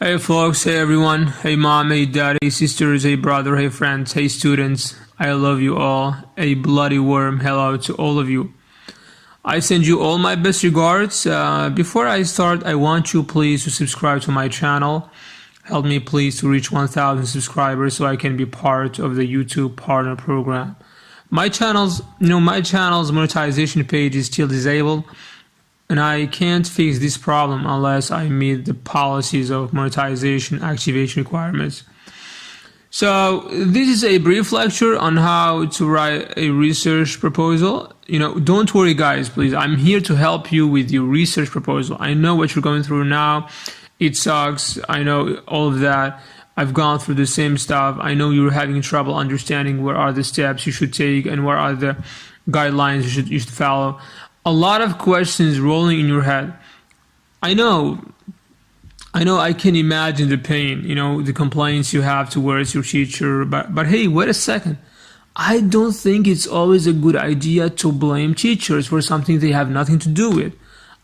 Hey folks, hey everyone, hey mom, hey dad, hey sisters, hey brother, hey friends, hey students, I love you all. A bloody warm hello to all of you. I send you all my best regards. Before I start, I want you please to subscribe to my channel. Help me please to reach 1,000 subscribers so I can be part of the YouTube partner program. My channel's monetization page is still disabled, and I can't fix this problem unless I meet the policies of monetization activation requirements. So this is a brief lecture on how to write a research proposal. Don't worry guys, please. I'm here to help you with your research proposal. I know what you're going through now. It sucks. I know all of that. I've gone through the same stuff. I know you're having trouble understanding what are the steps you should take and what are the guidelines you should follow. A lot of questions rolling in your head. I know I can imagine the pain, the complaints you have towards your teacher, but hey, wait a second. I don't think it's always a good idea to blame teachers for something they have nothing to do with.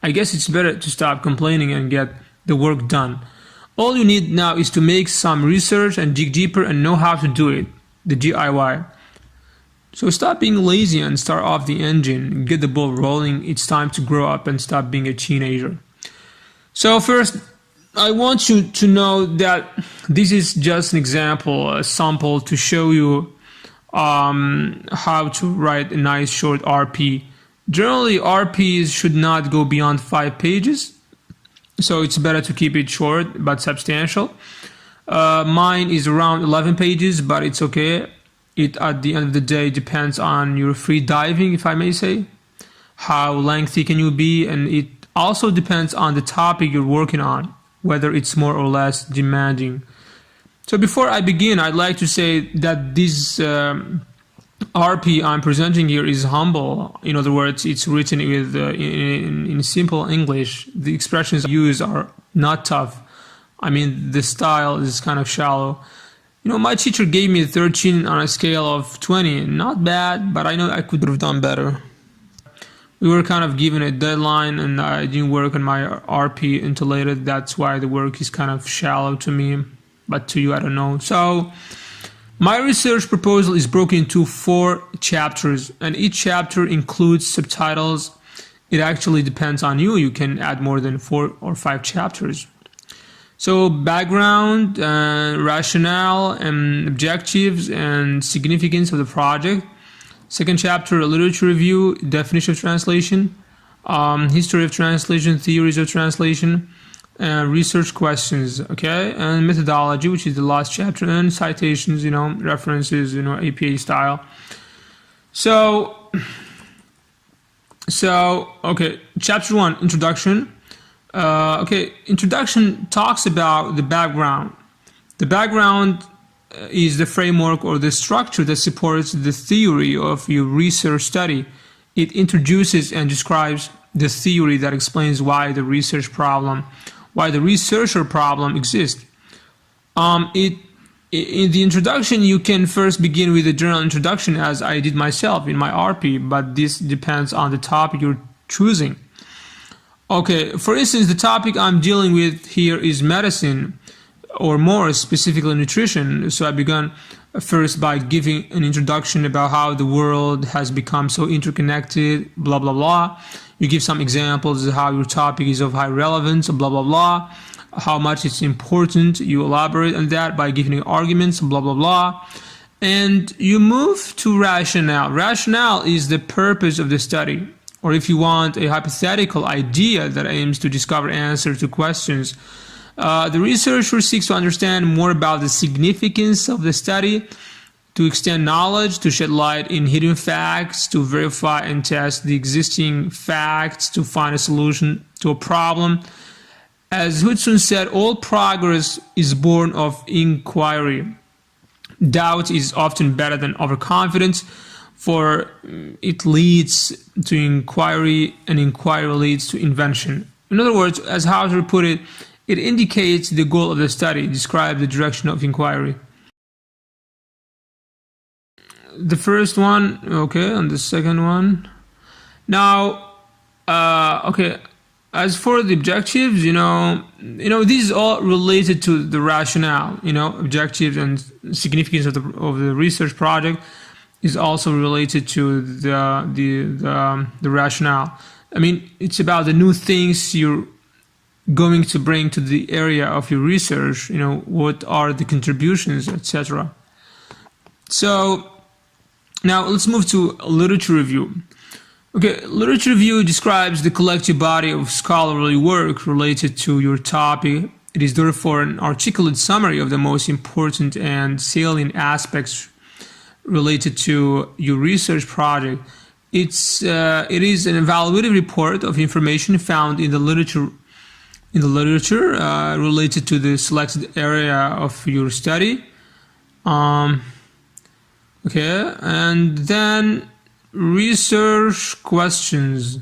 I guess it's better to stop complaining and get the work done. All you need now is to make some research and dig deeper and know how to do it, the DIY. So stop being lazy and start off the engine, get the ball rolling. It's time to grow up and stop being a teenager. So first, I want you to know that this is just an example, a sample to show you how to write a nice short RP. Generally, RPs should not go beyond 5 pages, so it's better to keep it short but substantial. Mine is around 11 pages, but it's okay. It, at the end of the day, depends on your free diving, if I may say. How lengthy can you be? And it also depends on the topic you're working on, whether it's more or less demanding. So before I begin, I'd like to say that this RP I'm presenting here is humble. In other words, it's written with in simple English. The expressions used are not tough. I mean, the style is kind of shallow. My teacher gave me 13 on a scale of 20. Not bad, but I know I could have done better. We were kind of given a deadline and I didn't work on my RP until later. That's why the work is kind of shallow to me, but to you, I don't know. So my research proposal is broken into 4 chapters, and each chapter includes subtitles. It actually depends on you. You can add more than 4 or 5 chapters. So background, rationale, and objectives and significance of the project. Second chapter, literature review, definition of translation, history of translation, theories of translation, research questions, okay, and methodology, which is the last chapter, and citations, references, APA style. So okay, chapter 1, introduction. Introduction talks about the background. The background is the framework or the structure that supports the theory of your research study. It introduces and describes the theory that explains why the researcher problem exists. In the introduction, you can first begin with a general introduction, as I did myself in my RP, but this depends on the topic you're choosing. Okay, for instance, the topic I'm dealing with here is medicine, or more specifically nutrition. So I began first by giving an introduction about how the world has become so interconnected, blah, blah, blah. You give some examples of how your topic is of high relevance, blah, blah, blah. How much it's important. You elaborate on that by giving arguments, blah, blah, blah. And you move to rationale. Rationale is the purpose of the study, or if you want, a hypothetical idea that aims to discover answers to questions. The researcher seeks to understand more about the significance of the study, to extend knowledge, to shed light in hidden facts, to verify and test the existing facts, to find a solution to a problem. As Hudson said, all progress is born of inquiry. Doubt is often better than overconfidence, for it leads to inquiry, and inquiry leads to invention. In other words, as Hauser put it, it indicates the goal of the study, describes the direction of inquiry. The first one, okay, and the second one. Now, okay, as for the objectives, these are all related to the rationale. Objectives and significance of the research project is also related to the rationale. I mean, it's about the new things you're going to bring to the area of your research. What are the contributions, etc. So now let's move to literature review. Okay, literature review describes the collective body of scholarly work related to your topic. It is therefore an articulate summary of the most important and salient aspects related to your research project. It is an evaluative report of information found in the literature related to the selected area of your study. Okay, and then research questions.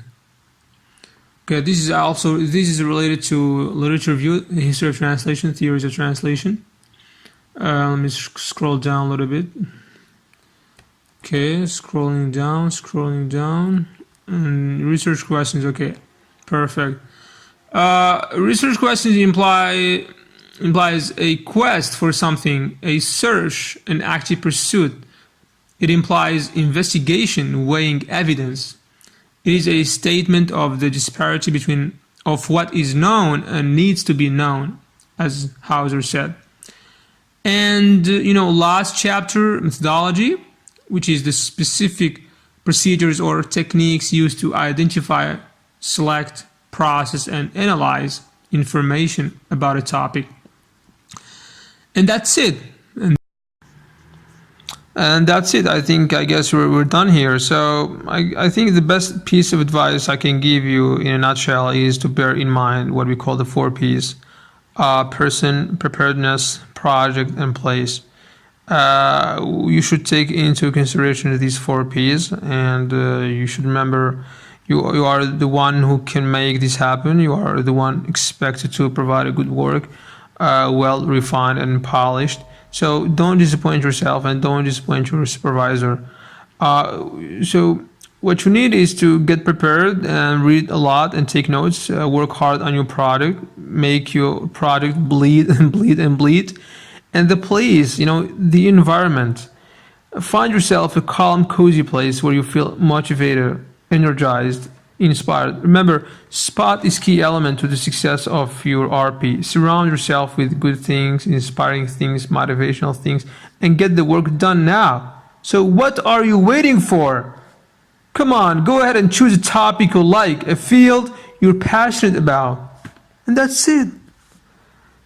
Okay, this is related to literature review, history of translation, theories of translation. Let me scroll down a little bit. Okay, scrolling down, and research questions. Okay, perfect. Research questions implies a quest for something, a search, an active pursuit. It implies investigation, weighing evidence. It is a statement of the disparity of what is known and needs to be known, as Hauser said. And last chapter, methodology, which is the specific procedures or techniques used to identify, select, process, and analyze information about a topic. And that's it. And that's it. I guess we're done here. So I think the best piece of advice I can give you in a nutshell is to bear in mind what we call the 4 Ps: person, preparedness, project, and place. You should take into consideration these 4 Ps, and you should remember you are the one who can make this happen. You are the one expected to provide a good work, well refined and polished. So don't disappoint yourself and don't disappoint your supervisor. So what you need is to get prepared and read a lot and take notes, work hard on your product, make your product bleed and bleed and bleed. And the place, the environment. Find yourself a calm, cozy place where you feel motivated, energized, inspired. Remember, spot is key element to the success of your RP. Surround yourself with good things, inspiring things, motivational things, and get the work done now. So what are you waiting for? Come on, go ahead and choose a topic you like, a field you're passionate about. And that's it.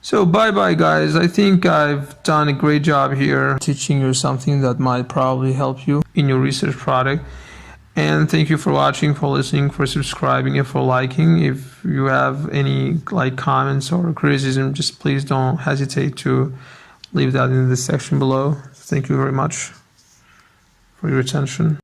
So bye-bye guys. I think I've done a great job here teaching you something that might probably help you in your research project. And thank you for watching, for listening, for subscribing, and for liking. If you have any comments or criticism, just please don't hesitate to leave that in the section below. Thank you very much for your attention.